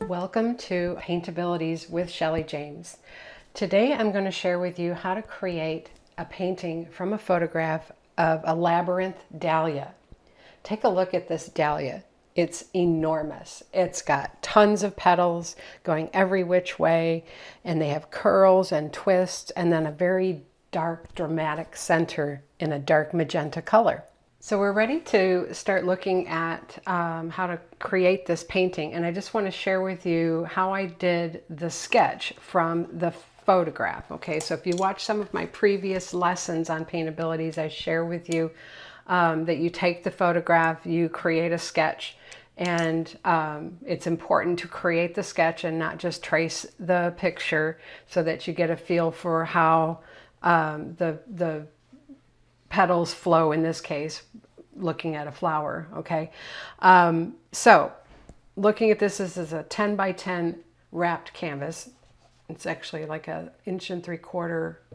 Welcome to Paintabilities with Shelly James. Today I'm going to share with you how to create a painting from a photograph of a Labyrinth Dahlia. Take a look at this dahlia. It's enormous. It's got tons of petals going every which way, and they have curls and twists, and then a very dark, dramatic center in a dark magenta color. So we're ready to start looking at how to create this painting, and I just want to share with you how I did the sketch from the photograph. Okay, so if you watch some of my previous lessons on paintabilities, I share with you that you take the photograph, you create a sketch, and it's important to create the sketch and not just trace the picture, so that you get a feel for how the petals flow, in this case, looking at a flower. Okay, so looking at this is a 10 by 10 wrapped canvas. It's actually like a 1.75 inch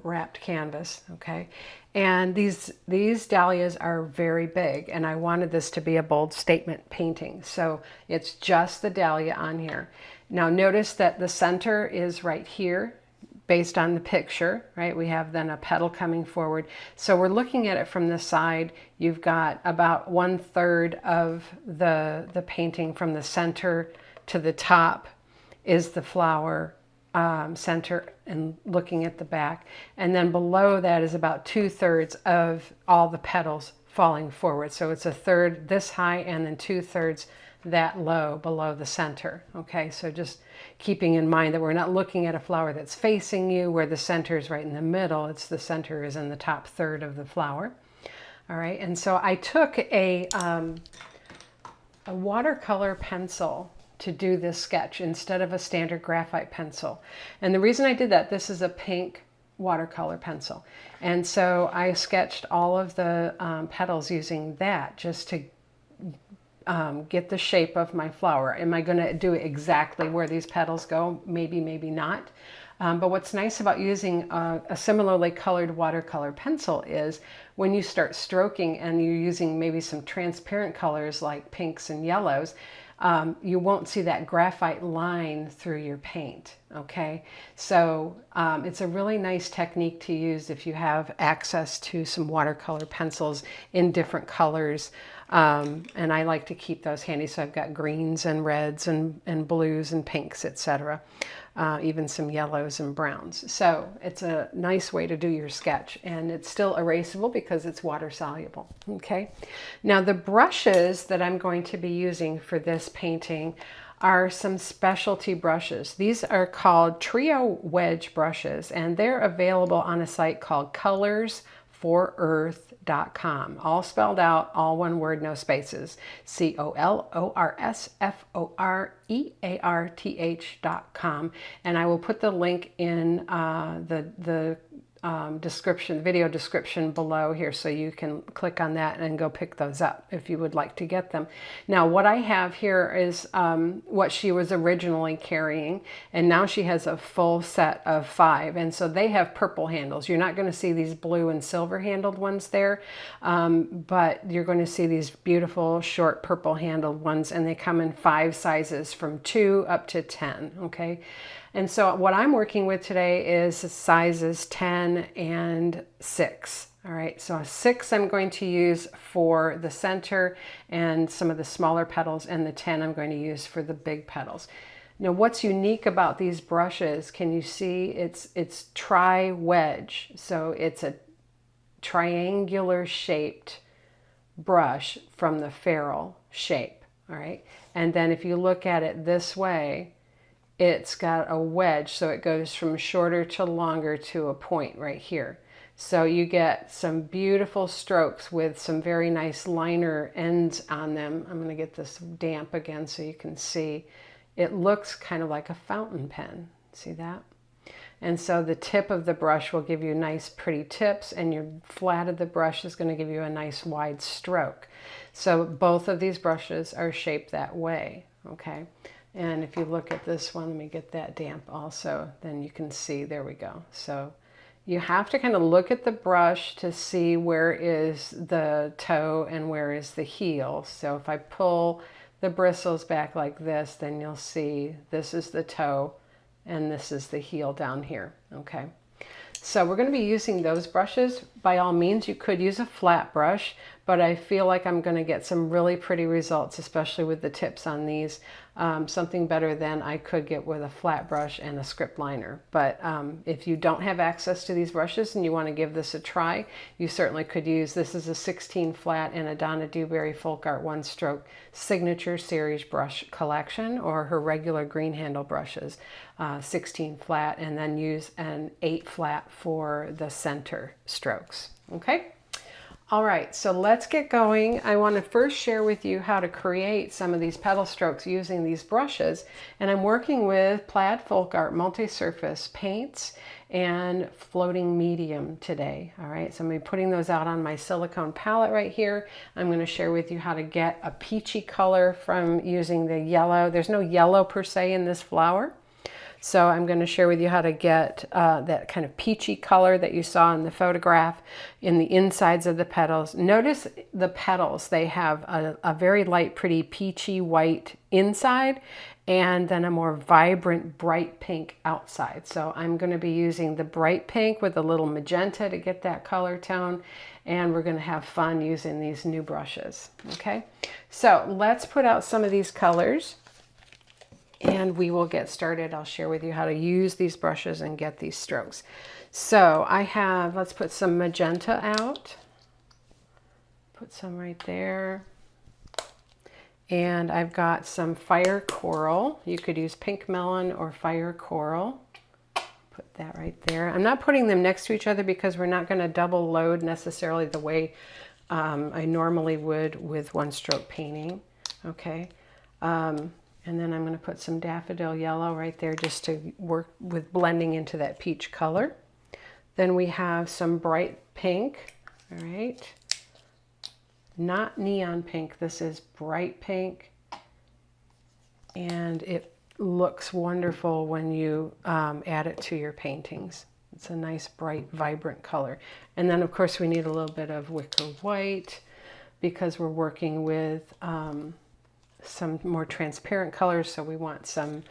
wrapped canvas. Okay, and these dahlias are very big, and I wanted this to be a bold statement painting, so it's just the dahlia on here. Now notice that the center is right here based on the picture, right? We have then a petal coming forward. So we're looking at it from the side. You've got about 1/3 of the painting from the center to the top is the flower center, and looking at the back. And then below that is about 2/3 of all the petals falling forward. So it's 1/3 this high and then 2/3 that low below the center. Okay, so just keeping in mind that we're not looking at a flower that's facing you where the center is right in the middle. It's the center is in the top third of the flower. All right, and so I took a watercolor pencil to do this sketch instead of a standard graphite pencil. And the reason I did that, this is a pink watercolor pencil, and so I sketched all of the petals using that, just to get the shape of my flower. Am I going to do exactly where these petals go? Maybe, maybe not. But what's nice about using a similarly colored watercolor pencil is when you start stroking and you're using maybe some transparent colors like pinks and yellows, you won't see that graphite line through your paint. Okay, so it's a really nice technique to use if you have access to some watercolor pencils in different colors. And I like to keep those handy, so I've got greens and reds and blues and pinks, etc. Even some yellows and browns. So it's a nice way to do your sketch, and it's still erasable because it's water soluble. Okay, now the brushes that I'm going to be using for this painting are some specialty brushes. These are called Trio Wedge brushes, and they're available on a site called colorsforearth.com. All spelled out, all one word, no spaces. colorsforearth.com. And I will put the link in the description, video description below here, so you can click on that and go pick those up if you would like to get them. Now what I have here is what she was originally carrying, and now she has a full set of 5, and so they have purple handles. You're not going to see these blue and silver handled ones there, but you're going to see these beautiful short purple handled ones, and they come in 5 sizes from 2 up to 10. Okay, and so what I'm working with today is sizes 10 and 6. All right, so a 6 I'm going to use for the center and some of the smaller petals, and the 10 I'm going to use for the big petals. Now what's unique about these brushes, can you see it's tri-wedge, so it's a triangular shaped brush from the ferrule shape. All right, and then if you look at it this way, it's got a wedge, so it goes from shorter to longer to a point right here. So you get some beautiful strokes with some very nice liner ends on them. I'm going to get this damp again so you can see. It looks kind of like a fountain pen. See that? And so the tip of the brush will give you nice pretty tips, and your flat of the brush is going to give you a nice wide stroke. So both of these brushes are shaped that way. Okay. And if you look at this one, let me get that damp also, then you can see, there we go. So you have to kind of look at the brush to see where is the toe and where is the heel. So if I pull the bristles back like this, then you'll see this is the toe and this is the heel down here, okay? So we're going to be using those brushes. By all means, you could use a flat brush, but I feel like I'm going to get some really pretty results, especially with the tips on these. Something better than I could get with a flat brush and a script liner. But if you don't have access to these brushes and you want to give this a try, you certainly could use, this is a 16 flat and a Donna Dewberry FolkArt one stroke signature series brush collection, or her regular green handle brushes, 16 flat, and then use an 8 flat for the center strokes. Okay. All right, so let's get going. I want to first share with you how to create some of these petal strokes using these brushes. And I'm working with Plaid FolkArt multi-surface paints and floating medium today. All right, so I'm going to be putting those out on my silicone palette right here. I'm going to share with you how to get a peachy color from using the yellow. There's no yellow per se in this flower. So I'm going to share with you how to get that kind of peachy color that you saw in the photograph in the insides of the petals. Notice the petals, they have a very light, pretty peachy white inside and then a more vibrant bright pink outside. So I'm going to be using the bright pink with a little magenta to get that color tone, and we're going to have fun using these new brushes. Okay, so let's put out some of these colors and we will get started. I'll share with you how to use these brushes and get these strokes. So I have, let's put some magenta out. Put some right there. And I've got some fire coral. You could use pink melon or fire coral. Put that right there. I'm not putting them next to each other because we're not going to double load necessarily the way I normally would with one stroke painting. Okay. And then I'm going to put some daffodil yellow right there just to work with blending into that peach color. Then we have some bright pink, all right? Not neon pink, this is bright pink. And it looks wonderful when you add it to your paintings. It's a nice, bright, vibrant color. And then of course we need a little bit of wicker white because we're working with some more transparent colors, so we want some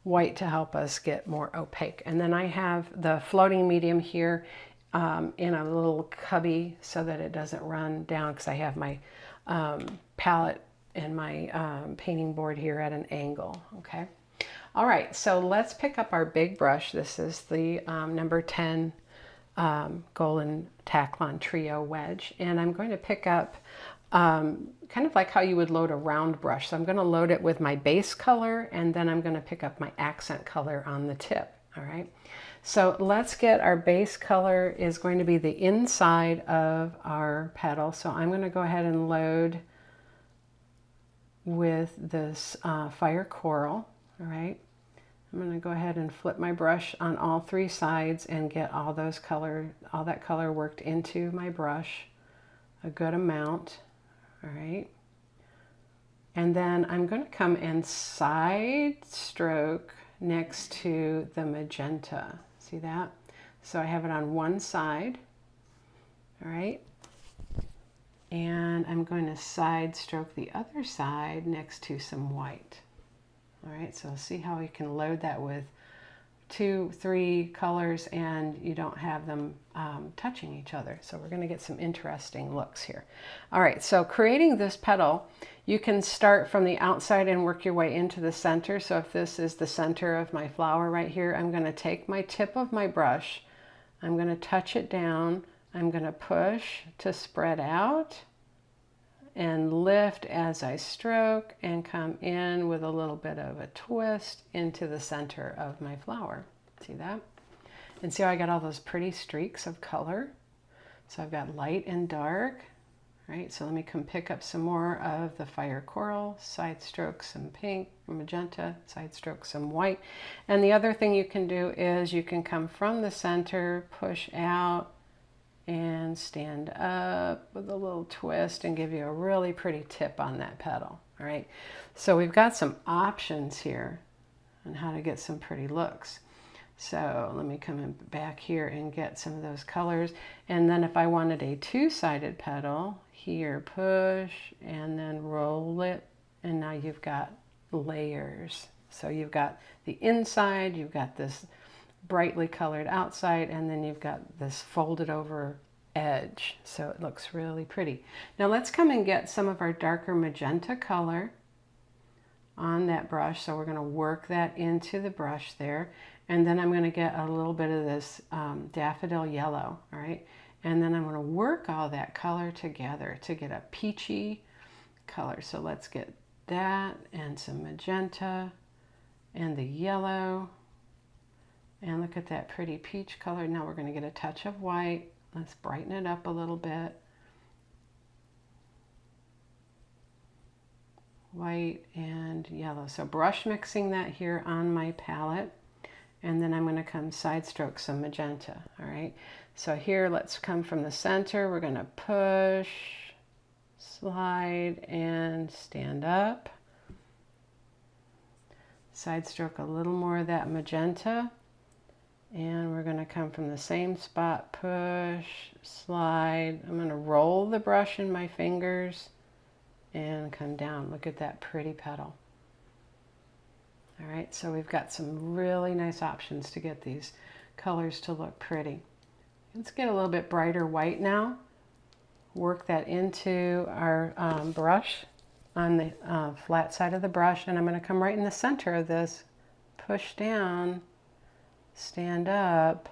white to help us get more opaque. And then I have the floating medium here in a little cubby so that it doesn't run down, because I have my palette and my painting board here at an angle. Okay. All right, so let's pick up our big brush. This is the number 10 Golden Taklon Trio Wedge, and I'm going to pick up kind of like how you would load a round brush. So I'm going to load it with my base color, and then I'm going to pick up my accent color on the tip. All right. So let's get our base color is going to be the inside of our petal. So I'm going to go ahead and load with this fire coral. All right. I'm going to go ahead and flip my brush on all 3 sides and get all that color worked into my brush, a good amount. All right. And then I'm going to come and side stroke next to the magenta. See that? So I have it on one side. All right. And I'm going to side stroke the other side next to some white. All right. So see how we can load that with 2, 3 colors and you don't have them touching each other. So we're going to get some interesting looks here. All right, so creating this petal, you can start from the outside and work your way into the center. So if this is the center of my flower right here, I'm going to take my tip of my brush, I'm going to touch it down, I'm going to push to spread out and lift as I stroke and come in with a little bit of a twist into the center of my flower. See that? And see how I got all those pretty streaks of color? So I've got light and dark, right? So let me come pick up some more of the fire coral, side stroke some pink, magenta, side stroke some white. And the other thing you can do is you can come from the center, push out, and stand up with a little twist and give you a really pretty tip on that petal. All right, so we've got some options here on how to get some pretty looks. So let me come in back here and get some of those colors. And then if I wanted a 2-sided petal, here push and then roll it And now you've got layers. So you've got the inside, you've got this brightly colored outside, and then you've got this folded over edge. So it looks really pretty. Now let's come and get some of our darker magenta color on that brush. So we're going to work that into the brush there. And then I'm going to get a little bit of this daffodil yellow, all right? And then I'm going to work all that color together to get a peachy color. So let's get that and some magenta and the yellow. And look at that pretty peach color. Now we're going to get a touch of white. Let's brighten it up a little bit. White and yellow. So brush mixing that here on my palette. And then I'm going to come side stroke some magenta. All right. So here, let's come from the center. We're going to push, slide, and stand up. Side stroke a little more of that magenta. And we're going to come from the same spot, push, slide. I'm going to roll the brush in my fingers and come down. Look at that pretty petal. All right, so we've got some really nice options to get these colors to look pretty. Let's get a little bit brighter white now. Work that into our brush on the flat side of the brush, and I'm going to come right in the center of this, push down, stand up,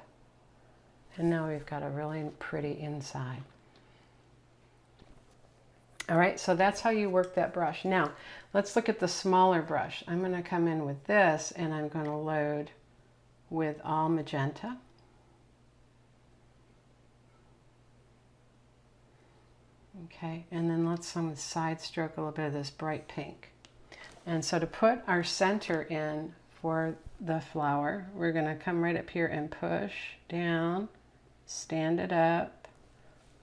and now we've got a really pretty inside. All right, so that's how you work that brush. Now, let's look at the smaller brush. I'm going to come in with this, and I'm going to load with all magenta. Okay, and then let's side stroke a little bit of this bright pink. And so to put our center in for the flower, we're going to come right up here and push down, stand it up.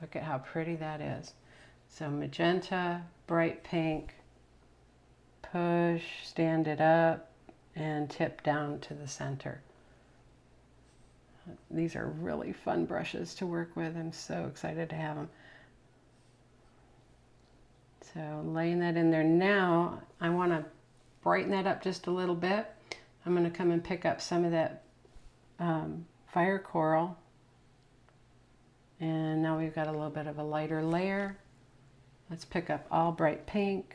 Look at how pretty that is. So magenta, bright pink, push, stand it up, and tip down to the center. These are really fun brushes to work with. I'm so excited to have them. So laying that in there now, I want to brighten that up just a little bit. I'm going to come and pick up some of that fire coral. And now we've got a little bit of a lighter layer. Let's pick up all bright pink.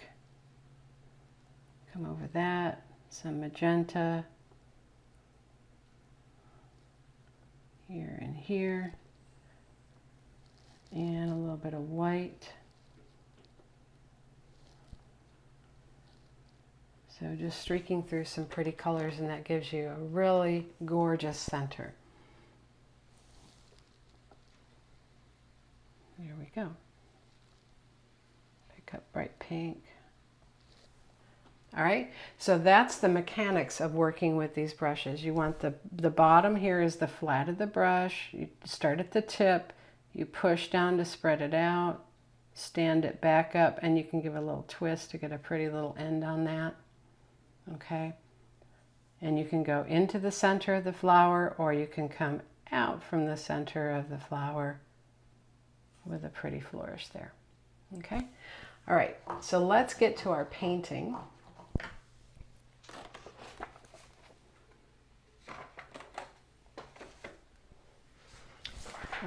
Come over that, some magenta. Here and here. And a little bit of white. So just streaking through some pretty colors, and that gives you a really gorgeous center. There we go. Pick up bright pink. All right, so that's the mechanics of working with these brushes. You want the bottom here is the flat of the brush. You start at the tip, you push down to spread it out, stand it back up, and you can give a little twist to get a pretty little end on that. Okay, and you can go into the center of the flower, or you can come out from the center of the flower with a pretty flourish there. Okay, all right, so let's get to our painting.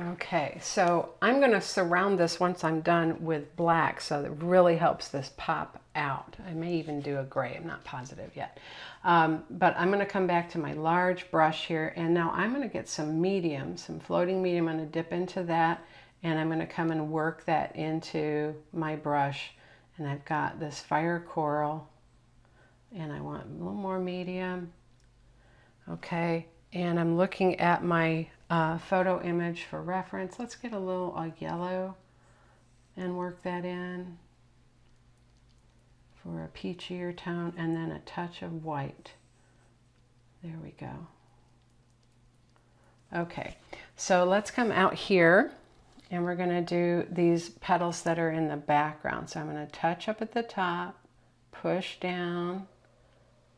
Okay, so I'm going to surround this once I'm done with black, so that really helps this pop out. I may even do a gray, I'm not positive yet. But I'm going to come back to my large brush here, and now I'm going to get some medium, some floating medium. I'm going to dip into that, and I'm going to come and work that into my brush. And I've got this fire coral, and I want a little more medium. Okay, and I'm looking at my photo image for reference. Let's get a little yellow and work that in for a peachier tone, and then a touch of white. There we go. Okay, so let's come out here, and we're going to do these petals that are in the background. So I'm going to touch up at the top, push down,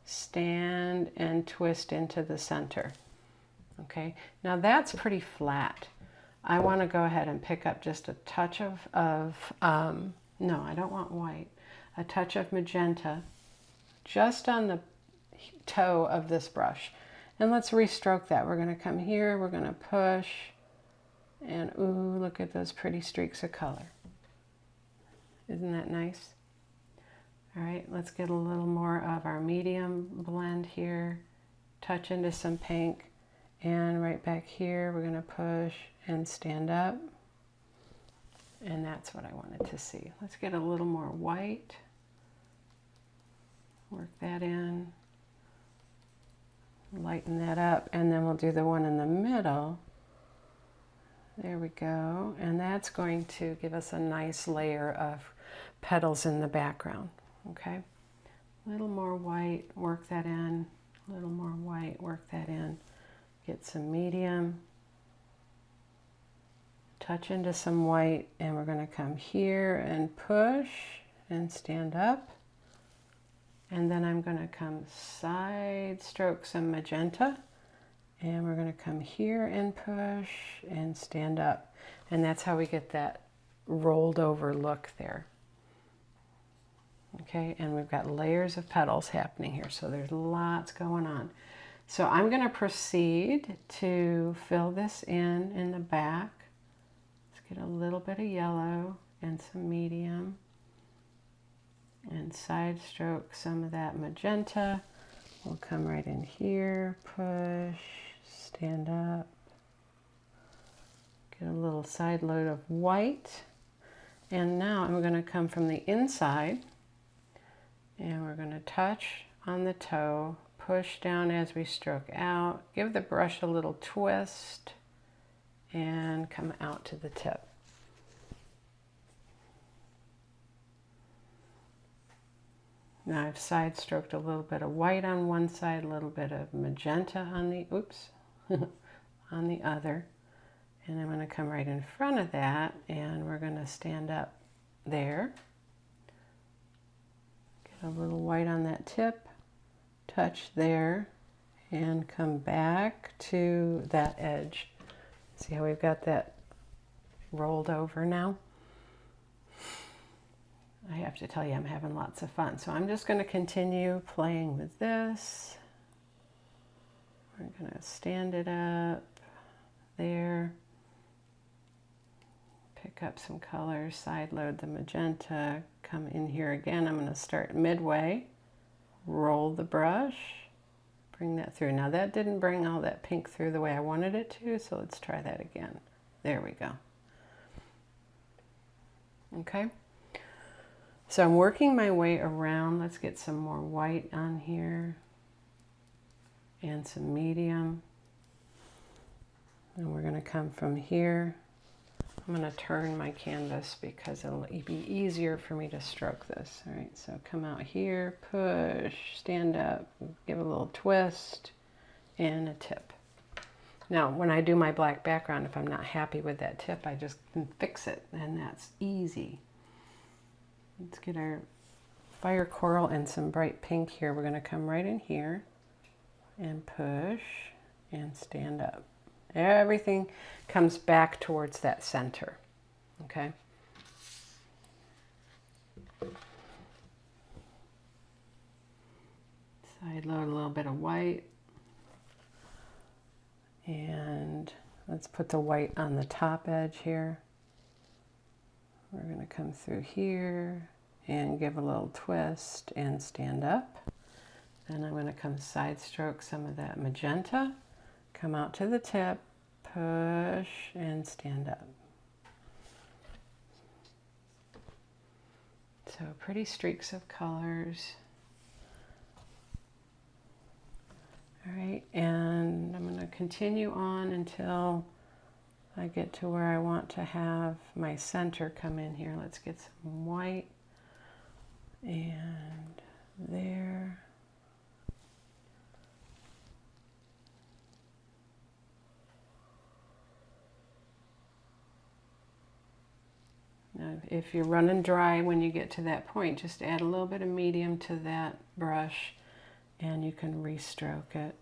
stand, and twist into the center. Okay, now that's pretty flat. I want to go ahead and pick up just a touch of no, I don't want white. a touch of magenta just on the toe of this brush. And let's restroke that. We're going to come here, we're going to push, and ooh, look at those pretty streaks of color. Isn't that nice? All right, let's get a little more of our medium blend here, touch into some pink, and right back here we're going to push and stand up. And that's what I wanted to see. Let's get a little more white. Work that in. Lighten that up, and then we'll do the one in the middle. There we go. And that's going to give us a nice layer of petals in the background. Okay, a little more white, work that in, a little more white, work that in, get some medium, touch into some white, and we're going to come here and push and stand up. And then I'm going to come side stroke some magenta, and we're going to come here and push and stand up. And that's how we get that rolled over look there. Okay, and we've got layers of petals happening here, so there's lots going on. So I'm going to proceed to fill this in the back. Let's get a little bit of yellow and some medium, and side stroke some of that magenta. We'll come right in here, push, stand up, get a little side load of white, and now I'm going to come from the inside. And we're going to touch on the toe, push down as we stroke out, give the brush a little twist, and come out to the tip. Now I've side stroked a little bit of white on one side, a little bit of magenta on the, oops, on the other. And I'm going to come right in front of that, and we're going to stand up there. A little white on that tip, touch there, and come back to that edge. See how we've got that rolled over now? I have to tell you, I'm having lots of fun. So I'm just going to continue playing with this. We're going to stand it up there. Pick up some colors, side load the magenta, come in here again. I'm going to start midway, roll the brush, bring that through. Now that didn't bring all that pink through the way I wanted it to, so let's try that again. There we go. Okay, so I'm working my way around. Let's get some more white on here and some medium. And we're going to come from here. I'm going to turn my canvas because it'll be easier for me to stroke this. All right, so come out here, push, stand up, give a little twist, and a tip. Now, when I do my black background, if I'm not happy with that tip, I just can fix it, and that's easy. Let's get our fire coral and some bright pink here. We're going to come right in here and push and stand up. Everything comes back towards that center, okay? Side load a little bit of white. And let's put the white on the top edge here. We're going to come through here and give a little twist and stand up. Then I'm going to come side stroke some of that magenta, come out to the tip, push, and stand up. So pretty streaks of colors. All right, and I'm going to continue on until I get to where I want to have my center come in here. Let's get some white, and there. Now, if you're running dry when you get to that point, just add a little bit of medium to that brush and you can restroke it.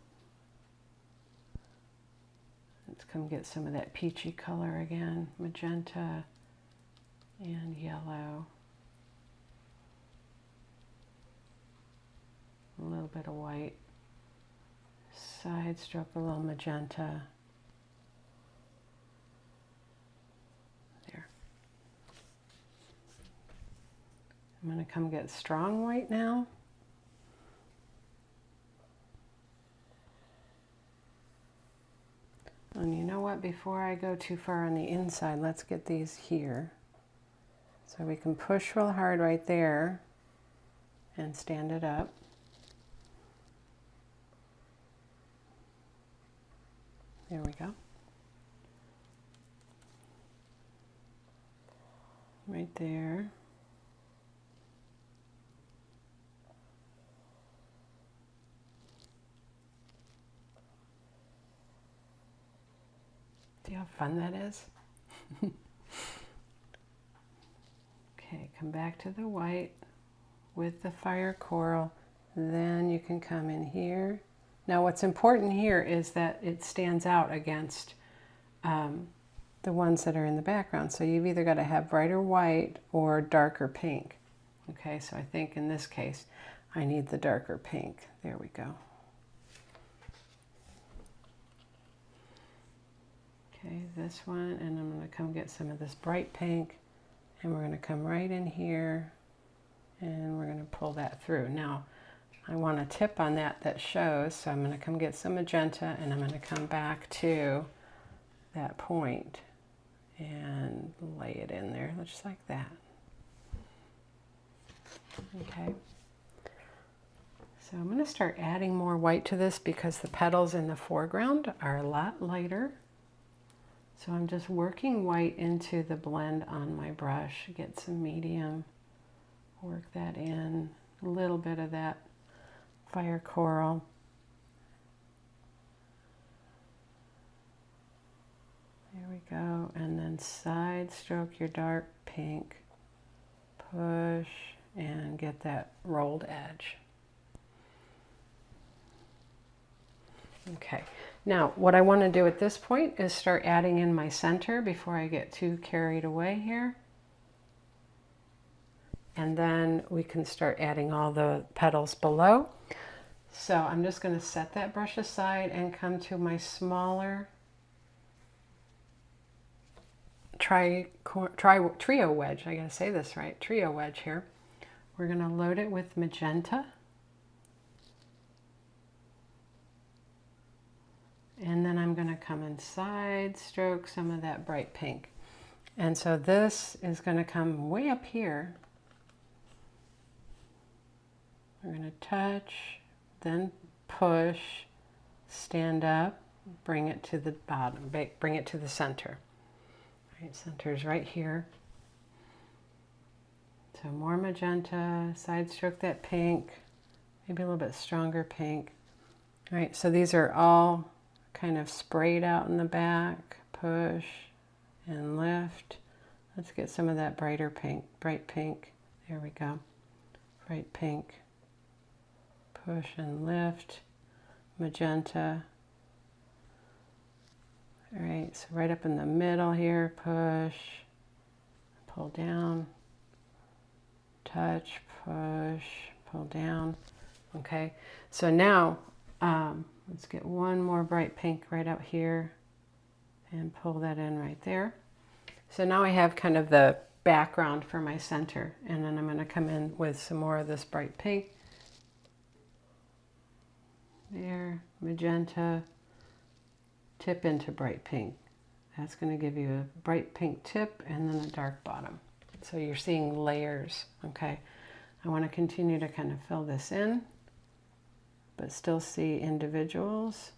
Let's come get some of that peachy color again, magenta and yellow. little bit of white. Side stroke a little magenta. There. I'm going to come get strong white now. And you know what, before I go too far on the inside, let's get these here. So we can push real hard right there and stand it up. There we go. Right there. See how fun that is? Okay, come back to the white with the fire coral. Then you can come in here. Now what's important here is that it stands out against the ones that are in the background. So you've either got to have brighter white or darker pink. Okay, so I think in this case I need the darker pink. There we go. Okay, this one, and I'm going to come get some of this bright pink, and we're going to come right in here, and we're going to pull that through. Now, I want a tip on that shows, so I'm going to come get some magenta, and I'm going to come back to that point and lay it in there, just like that. Okay. So I'm going to start adding more white to this because the petals in the foreground are a lot lighter. So I'm just working white into the blend on my brush, get some medium, work that in, a little bit of that fire coral. There we go, and then side stroke your dark pink, push, and get that rolled edge. Okay, now what I want to do at this point is start adding in my center before I get too carried away here. And then we can start adding all the petals below. So I'm just going to set that brush aside and come to my smaller trio wedge. I gotta say this right, trio wedge here. We're going to load it with magenta. And then I'm going to come and side stroke some of that bright pink. And so this is going to come way up here. We're going to touch, then push, stand up, bring it to the bottom, bring it to the center. All right, center's right here. So more magenta, side stroke that pink, maybe a little bit stronger pink. All right, so these are all kind of sprayed out in the back, push and lift. Let's get some of that brighter pink, bright pink. There we go. Bright pink, push and lift, magenta. All right, so right up in the middle here, push, pull down, touch, push, pull down. Okay, so now let's get one more bright pink right out here and pull that in right there. So now I have kind of the background for my center, and then I'm going to come in with some more of this bright pink. There, magenta, tip into bright pink. That's going to give you a bright pink tip and then a dark bottom. So you're seeing layers, okay? I want to continue to kind of fill this in, but still see individuals.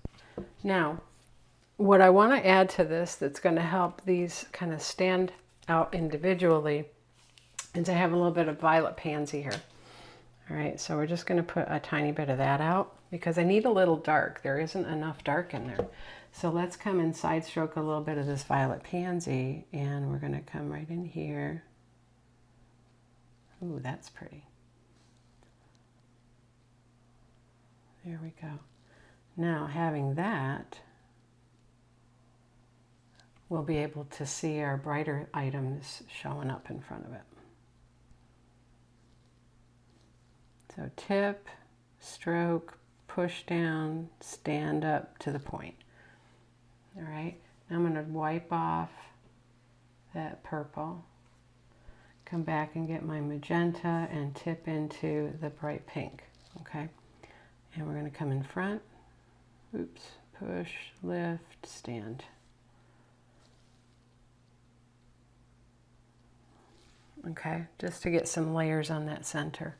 Now, what I want to add to this that's going to help these kind of stand out individually is I have a little bit of violet pansy here. All right, so we're just going to put a tiny bit of that out because I need a little dark. There isn't enough dark in there. So let's come and side stroke a little bit of this violet pansy, and we're going to come right in here. Ooh, that's pretty. There we go. Now, having that, we'll be able to see our brighter items showing up in front of it. So tip, stroke, push down, stand up to the point. All right, now I'm going to wipe off that purple, come back and get my magenta and tip into the bright pink. Okay, and we're going to come in front, oops, push, lift, stand. Okay, just to get some layers on that center.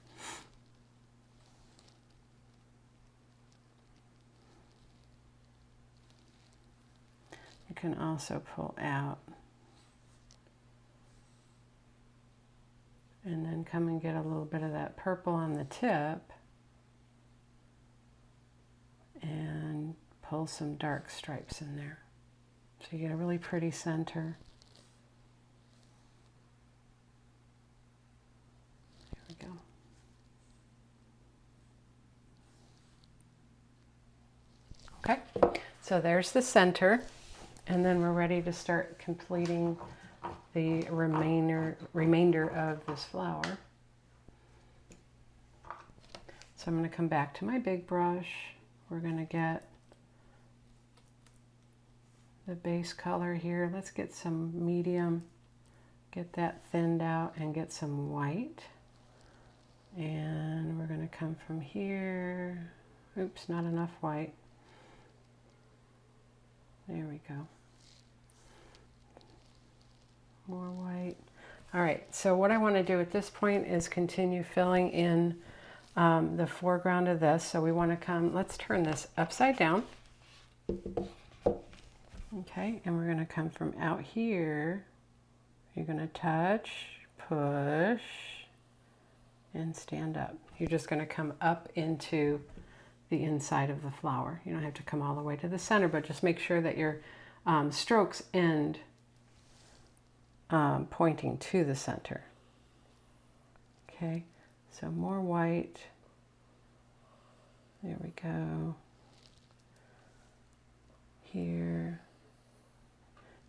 You can also pull out and then come and get a little bit of that purple on the tip and pull some dark stripes in there. So you get a really pretty center. There we go. Okay, so there's the center, and then we're ready to start completing the remainder of this flower. So I'm going to come back to my big brush. We're going to get the base color here. Let's get some medium, get that thinned out, and get some white. And we're going to come from here. Oops, not enough white. There we go. More white. All right, so what I want to do at this point is continue filling in the foreground of this. So we want to come, let's turn this upside down. Okay, and we're going to come from out here. You're going to touch, push, and stand up. You're just going to come up into the inside of the flower. You don't have to come all the way to the center, but just make sure that your strokes end pointing to the center. Okay, so more white. There we go. Here.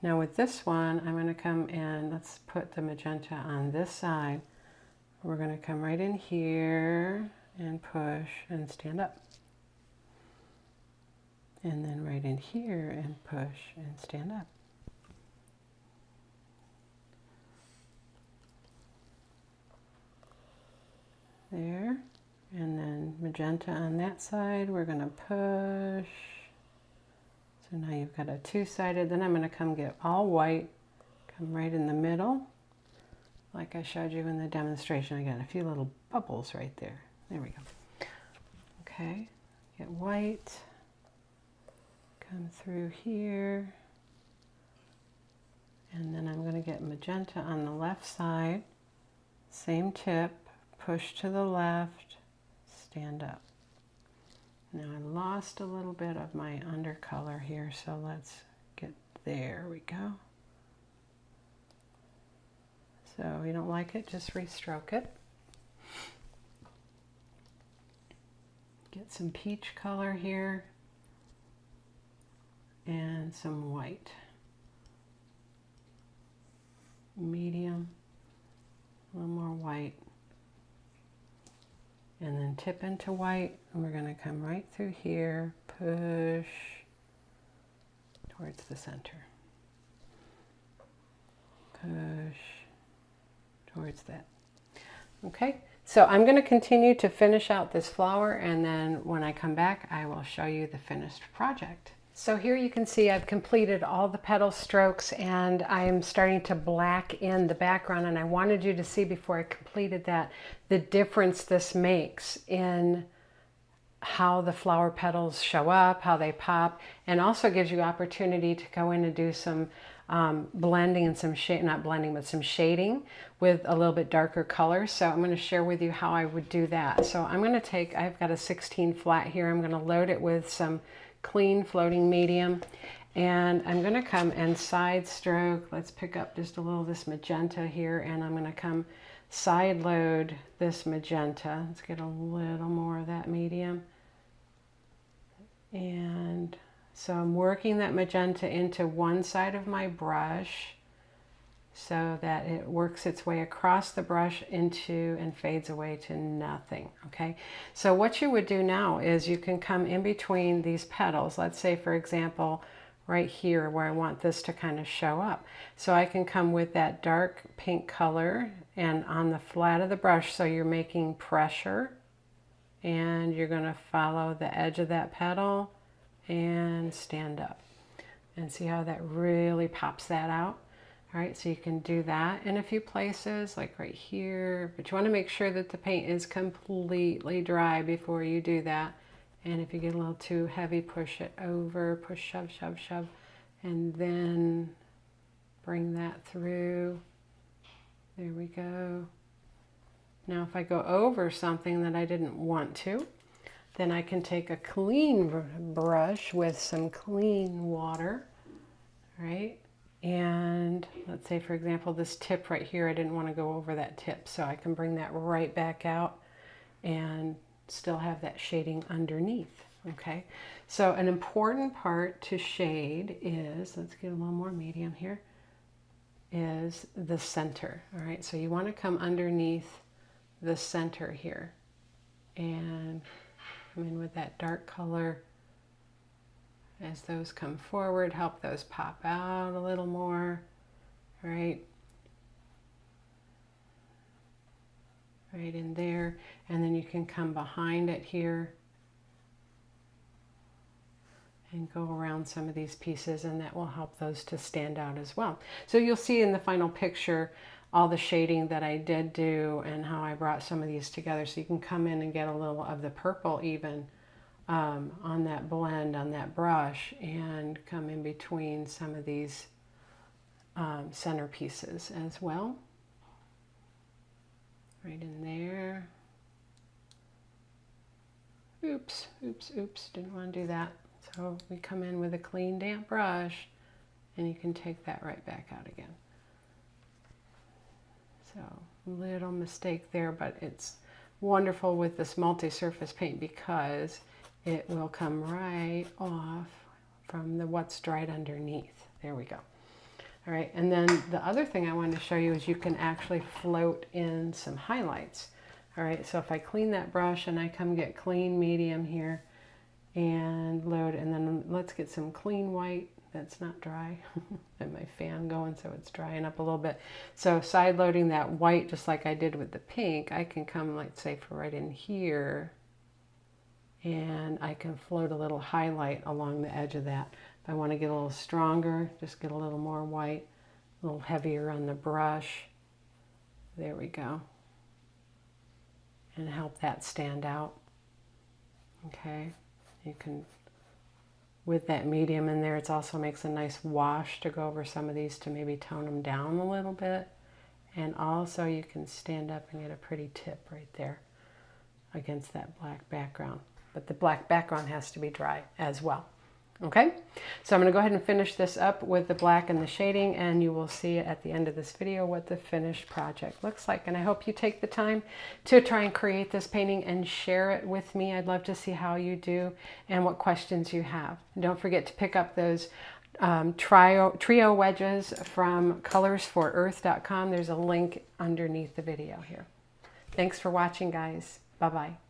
Now with this one, I'm going to come and let's put the magenta on this side. We're going to come right in here and push and stand up. And then right in here and push and stand up. There. And then magenta on that side, we're going to push. So now you've got a two-sided. Then I'm going to come get all white, come right in the middle, like I showed you in the demonstration. I got a few little bubbles right there. There we go. Okay, get white, come through here, and then I'm going to get magenta on the left side, same tip, push to the left, stand up. Now I lost a little bit of my undercolor here, so let's get, there we go. So if you don't like it, just restroke it. Get some peach color here and some white. Medium, a little more white. And then tip into white, and we're going to come right through here, push towards the center. Push towards that. Okay, so I'm going to continue to finish out this flower, and then when I come back, I will show you the finished project. So here you can see I've completed all the petal strokes, and I'm starting to black in the background, and I wanted you to see before I completed that the difference this makes in how the flower petals show up, how they pop, and also gives you opportunity to go in and do some blending and some shade, not blending, but some shading with a little bit darker color. So I'm going to share with you how I would do that. So I'm going to take, I've got a 16 flat here. I'm going to load it with some clean floating medium, and I'm going to come and side stroke. Let's pick up just a little of this magenta here, and I'm going to come side load this magenta. Let's get a little more of that medium. And so I'm working that magenta into one side of my brush, so that it works its way across the brush into and fades away to nothing. Okay, so what you would do now is you can come in between these petals. Let's say, for example, right here where I want this to kind of show up. So I can come with that dark pink color and on the flat of the brush, so you're making pressure, and you're going to follow the edge of that petal and stand up. And see how that really pops that out? All right, so you can do that in a few places, like right here, but you want to make sure that the paint is completely dry before you do that. And if you get a little too heavy, push it over, push, shove, shove, shove, and then bring that through. There we go. Now if I go over something that I didn't want to, then I can take a clean brush with some clean water, right? And let's say, for example, this tip right here, I didn't want to go over that tip, so I can bring that right back out and still have that shading underneath. Okay, so an important part to shade is, let's get a little more medium here, is the center. All right, so you want to come underneath the center here and come in with that dark color. As those come forward, help those pop out a little more. All right, right in there, and then you can come behind it here and go around some of these pieces, and that will help those to stand out as well. So you'll see in the final picture all the shading that I did do and how I brought some of these together, so you can come in and get a little of the purple even on that blend on that brush, and come in between some of these center pieces as well. Right in there. Oops, oops, oops, didn't want to do that. So we come in with a clean damp brush, and you can take that right back out again. So little mistake there, but it's wonderful with this multi-surface paint because it will come right off from the what's dried underneath. There we go. All right, and then the other thing I wanted to show you is you can actually float in some highlights. All right, so if I clean that brush and I come get clean medium here and load, and then let's get some clean white that's not dry. I have my fan going so it's drying up a little bit. So side loading that white just like I did with the pink, I can come, like say, for right in here, and I can float a little highlight along the edge of that. If I want to get a little stronger, just get a little more white, a little heavier on the brush. There we go. And help that stand out. Okay, you can, with that medium in there, it also makes a nice wash to go over some of these to maybe tone them down a little bit. And also you can stand up and get a pretty tip right there against that black background. But the black background has to be dry as well. Okay, so I'm going to go ahead and finish this up with the black and the shading, and you will see at the end of this video what the finished project looks like. And I hope you take the time to try and create this painting and share it with me. I'd love to see how you do and what questions you have. And don't forget to pick up those trio wedges from colorsforearth.com. There's a link underneath the video here. Thanks for watching, guys. Bye-bye.